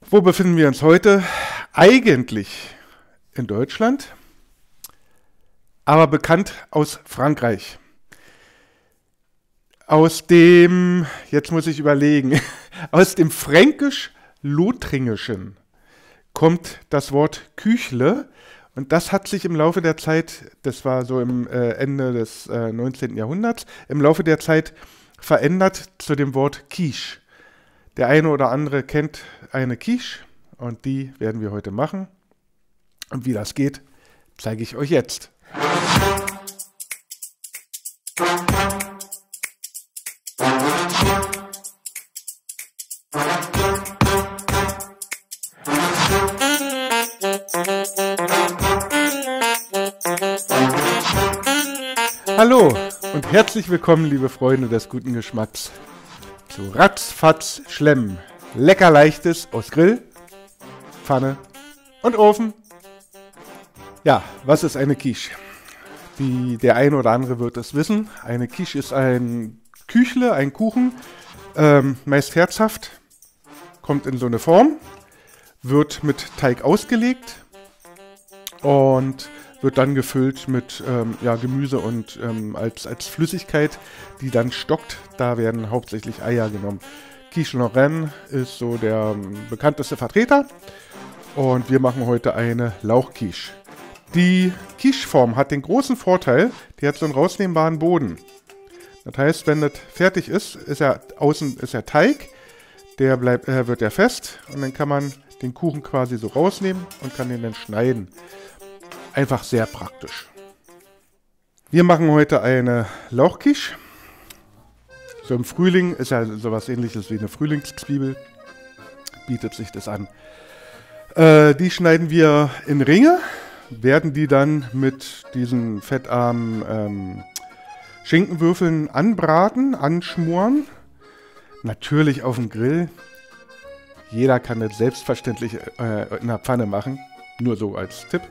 Wo befinden wir uns heute? Eigentlich in Deutschland, aber bekannt aus Frankreich. Aus dem, jetzt muss ich überlegen, aus dem Fränkisch-Lothringischen kommt das Wort Küchle und das hat sich im Laufe der Zeit, das war so im Ende des 19. Jahrhunderts, im Laufe der Zeit verändert zu dem Wort Quiche. Der eine oder andere kennt eine Quiche und die werden wir heute machen. Und wie das geht, zeige ich euch jetzt. Hallo und herzlich willkommen, liebe Freunde des guten Geschmacks, zu Ratzfatz Schlemm. Lecker leichtes aus Grill, Pfanne und Ofen. Ja, was ist eine Quiche? Der eine oder andere wird es wissen. Eine Quiche ist ein Küchle, ein Kuchen, meist herzhaft, kommt in so eine Form, wird mit Teig ausgelegt und wird dann gefüllt mit Gemüse und als Flüssigkeit, die dann stockt. Da werden hauptsächlich Eier genommen. Quiche Lorraine ist so der bekannteste Vertreter und wir machen heute eine Lauchquiche. Die Quiche-Form hat den großen Vorteil, die hat so einen rausnehmbaren Boden. Das heißt, wenn das fertig ist, außen ist der Teig, wird der fest und dann kann man den Kuchen quasi so rausnehmen und kann den dann schneiden. Einfach sehr praktisch. Wir machen heute eine Lauchquiche. So im Frühling ist ja sowas Ähnliches wie eine Frühlingszwiebel. Bietet sich das an. Die schneiden wir in Ringe, werden die dann mit diesen fettarmen Schinkenwürfeln anbraten, anschmoren. Natürlich auf dem Grill. Jeder kann das selbstverständlich in der Pfanne machen. Nur so als Tipp.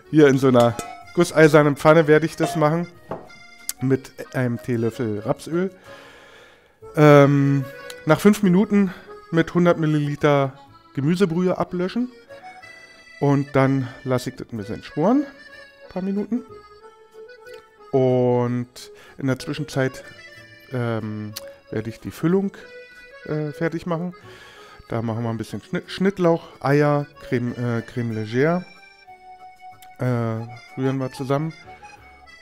Hier in so einer gusseisernen Pfanne werde ich das machen. Mit einem Teelöffel Rapsöl. Nach 5 Minuten mit 100 Milliliter Gemüsebrühe ablöschen. Und dann lasse ich das ein bisschen schmoren. Ein paar Minuten. Und in der Zwischenzeit werde ich die Füllung fertig machen. Da machen wir ein bisschen Schnittlauch, Eier, Creme Légère. Rühren wir zusammen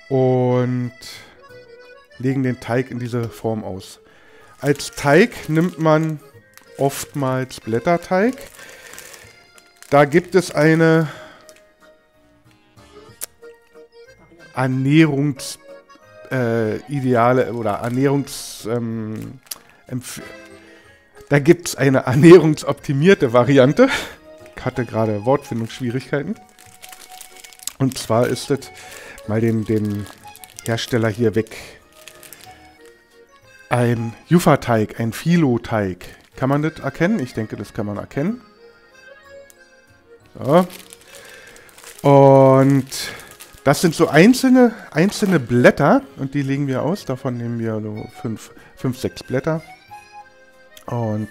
und legen den Teig in diese Form aus. Als Teig nimmt man oftmals Blätterteig. Da gibt es eine Ernährungsideale oder da gibt es eine ernährungsoptimierte Variante. Ich hatte gerade Wortfindungsschwierigkeiten. Und zwar ist es, mal den Hersteller hier weg, ein Juffa-Teig, ein Filo-Teig. Kann man das erkennen? Ich denke, das kann man erkennen. So. Und das sind so einzelne Blätter und die legen wir aus. Davon nehmen wir so 5, 6 Blätter. Und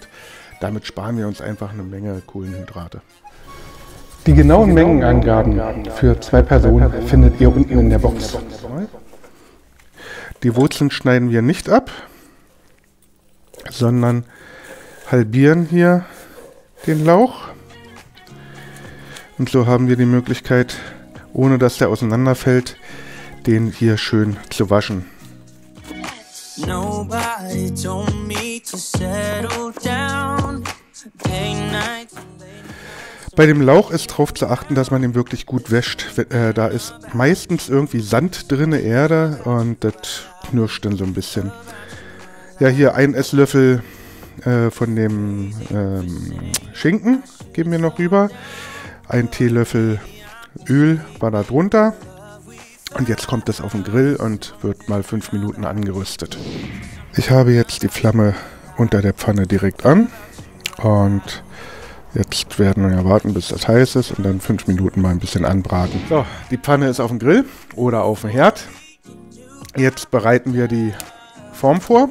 damit sparen wir uns einfach eine Menge Kohlenhydrate. Die genauen Mengenangaben für 2 Personen findet ihr unten in der Box. Die Wurzeln schneiden wir nicht ab, sondern halbieren hier den Lauch. Und so haben wir die Möglichkeit, ohne dass der auseinanderfällt, den hier schön zu waschen. Nobody told me to settle down. Bei dem Lauch ist darauf zu achten, dass man ihn wirklich gut wäscht. Da ist meistens irgendwie Sand drin, Erde, und das knirscht dann so ein bisschen. Ja, hier 1 Esslöffel von dem Schinken geben wir noch rüber. 1 Teelöffel Öl war da drunter. Und jetzt kommt es auf den Grill und wird mal 5 Minuten angeröstet. Ich habe jetzt die Flamme unter der Pfanne direkt an. Und jetzt werden wir warten, bis das heiß ist und dann 5 Minuten mal ein bisschen anbraten. So, die Pfanne ist auf dem Grill oder auf dem Herd. Jetzt bereiten wir die Form vor.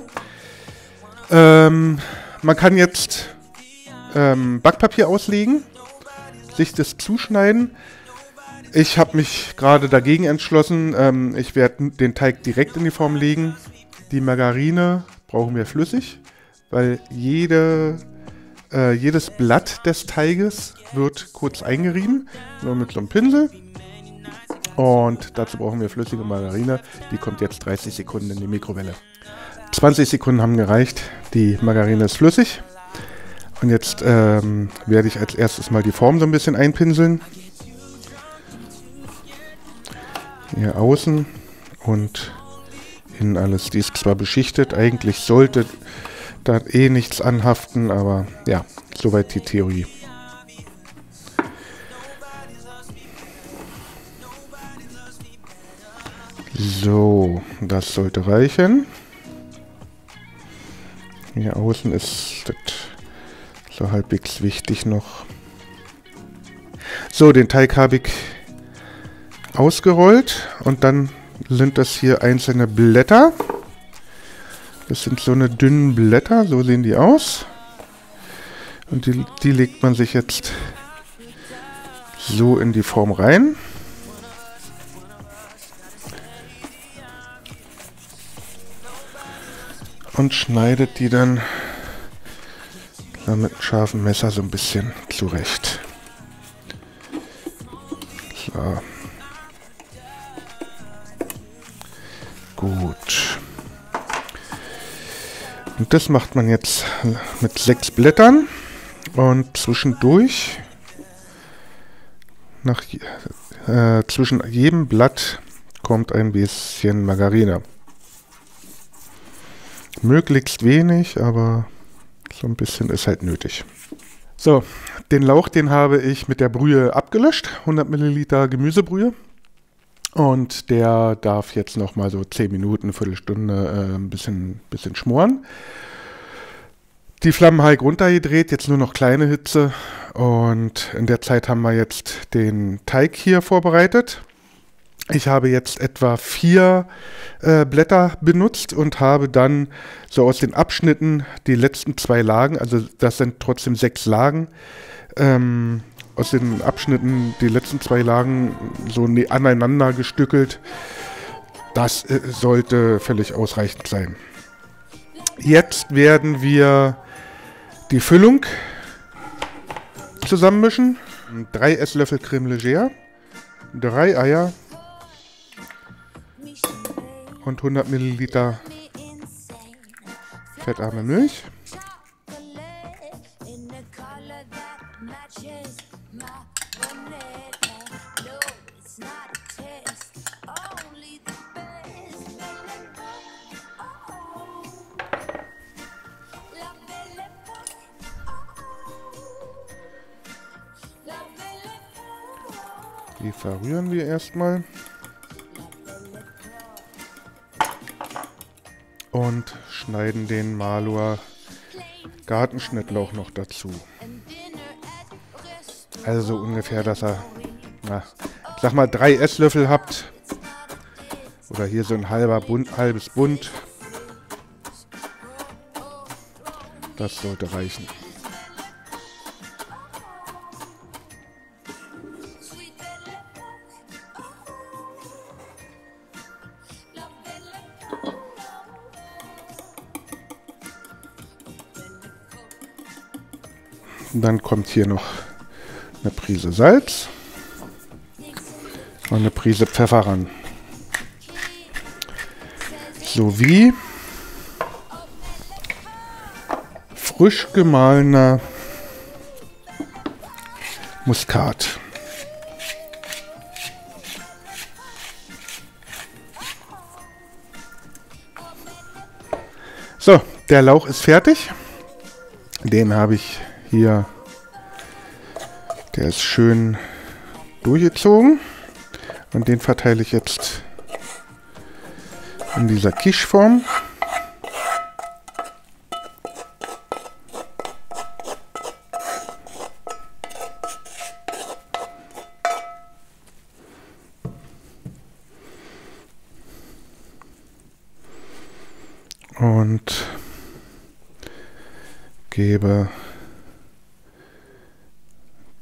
Man kann jetzt Backpapier auslegen, sich das zuschneiden. Ich habe mich gerade dagegen entschlossen. Ich werde den Teig direkt in die Form legen. Die Margarine brauchen wir flüssig, weil jedes Blatt des Teiges wird kurz eingerieben, nur mit so einem Pinsel. Und dazu brauchen wir flüssige Margarine. Die kommt jetzt 30 Sekunden in die Mikrowelle. 20 Sekunden haben gereicht. Die Margarine ist flüssig. Und jetzt werde ich als erstes mal die Form so ein bisschen einpinseln. Hier außen und innen alles. Die ist zwar beschichtet, eigentlich sollte da eh nichts anhaften, aber ja, soweit die Theorie. So, das sollte reichen. Hier außen ist das so halbwegs wichtig noch. So, den Teig habe ich ausgerollt und dann sind das hier einzelne Blätter. Das sind so eine dünnen Blätter, so sehen die aus. Und die legt man sich jetzt so in die Form rein. Und schneidet die dann mit einem scharfen Messer so ein bisschen zurecht. So. Gut. Und das macht man jetzt mit 6 Blättern und zwischendurch, zwischen jedem Blatt kommt ein bisschen Margarine. Möglichst wenig, aber so ein bisschen ist halt nötig. So, den Lauch, den habe ich mit der Brühe abgelöscht, 100 Milliliter Gemüsebrühe. Und der darf jetzt noch mal so 10 Minuten, eine Viertelstunde ein bisschen schmoren. Die Flammen habe ich runtergedreht, jetzt nur noch kleine Hitze. Und in der Zeit haben wir jetzt den Teig hier vorbereitet. Ich habe jetzt etwa 4 Blätter benutzt und habe dann so aus den Abschnitten die letzten 2 Lagen, also das sind trotzdem 6 Lagen, aus den Abschnitten die letzten 2 Lagen so aneinander gestückelt. Das sollte völlig ausreichend sein. Jetzt werden wir die Füllung zusammenmischen. 3 Esslöffel Creme Légère, 3 Eier und 100 Milliliter fettarme Milch. Die verrühren wir erstmal. Und schneiden den Malor Gartenschnittlauch noch dazu. Also so ungefähr, dass er, ich sag mal 3 Esslöffel habt. Oder hier so ein halbes Bund. Das sollte reichen. Dann kommt hier noch eine Prise Salz und eine Prise Pfeffer ran. Sowie frisch gemahlener Muskat. So, der Lauch ist fertig. Den habe ich hier, der ist schön durchgezogen und den verteile ich jetzt in dieser Quiche-Form. Und gebe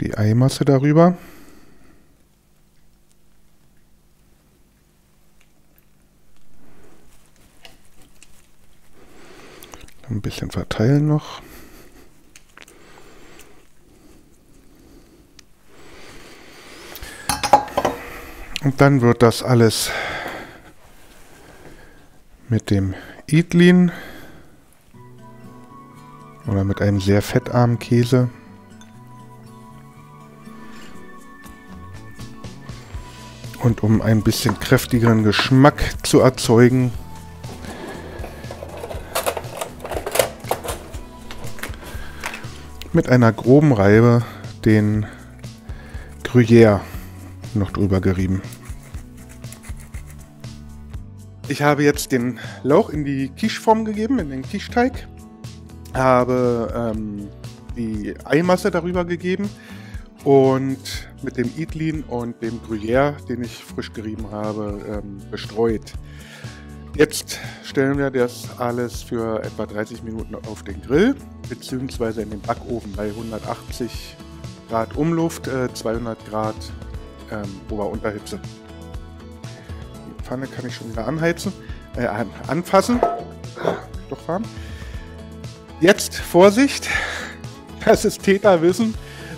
die Eimasse darüber. Ein bisschen verteilen noch. Und dann wird das alles mit dem Idlin oder mit einem sehr fettarmen Käse und um ein bisschen kräftigeren Geschmack zu erzeugen, mit einer groben Reibe den Gruyère noch drüber gerieben. Ich habe jetzt den Lauch in die Quicheform gegeben, in den Quicheteig, habe die Eimasse darüber gegeben und mit dem Idlin und dem Gruyère, den ich frisch gerieben habe, bestreut. Jetzt stellen wir das alles für etwa 30 Minuten auf den Grill bzw. in den Backofen bei 180 Grad Umluft, 200 Grad Ober-Unterhitze. Die Pfanne kann ich schon wieder anfassen. Doch warm. Jetzt Vorsicht, das ist Täterwissen.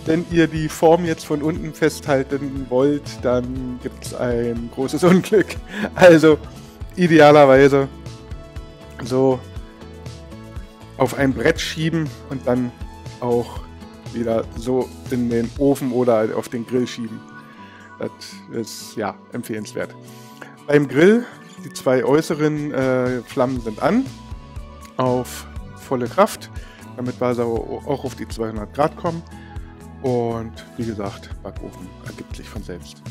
Wenn ihr die Form jetzt von unten festhalten wollt, dann gibt es ein großes Unglück. Also idealerweise so auf ein Brett schieben und dann auch wieder so in den Ofen oder auf den Grill schieben. Das ist ja empfehlenswert. Beim Grill, die zwei äußeren Flammen sind an, auf volle Kraft, damit wir so auch auf die 200 Grad kommen. Und wie gesagt, Backofen ergibt sich von selbst.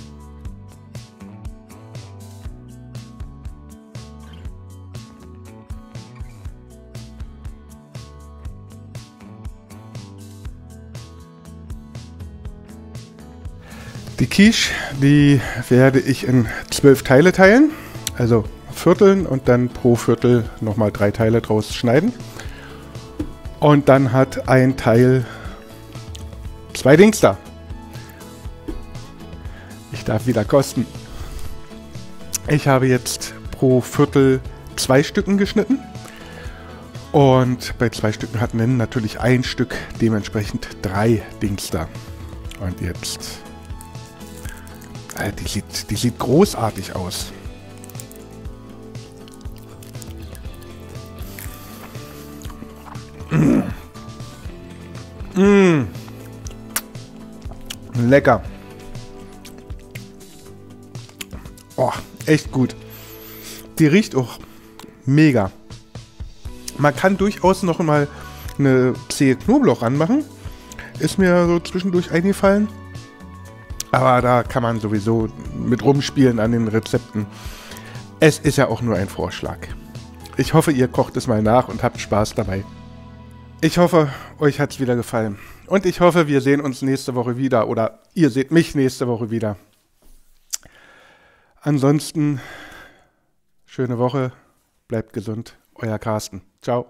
Die Quiche, die werde ich in 12 Teile teilen, also vierteln und dann pro Viertel nochmal 3 Teile draus schneiden. Und dann hat ein Teil 2 Dings da. Ich darf wieder kosten. Ich habe jetzt pro Viertel 2 Stücken geschnitten. Und bei 2 Stücken hatten natürlich ein Stück dementsprechend 3 Dings da. Und jetzt... Die sieht großartig aus. Lecker. Oh, echt gut. Die riecht auch mega. Man kann durchaus noch mal eine Zehe Knoblauch ranmachen. Ist mir so zwischendurch eingefallen. Aber da kann man sowieso mit rumspielen an den Rezepten. Es ist ja auch nur ein Vorschlag. Ich hoffe, ihr kocht es mal nach und habt Spaß dabei. Ich hoffe, euch hat es wieder gefallen. Und ich hoffe, wir sehen uns nächste Woche wieder. Oder ihr seht mich nächste Woche wieder. Ansonsten, schöne Woche. Bleibt gesund. Euer Carsten. Ciao.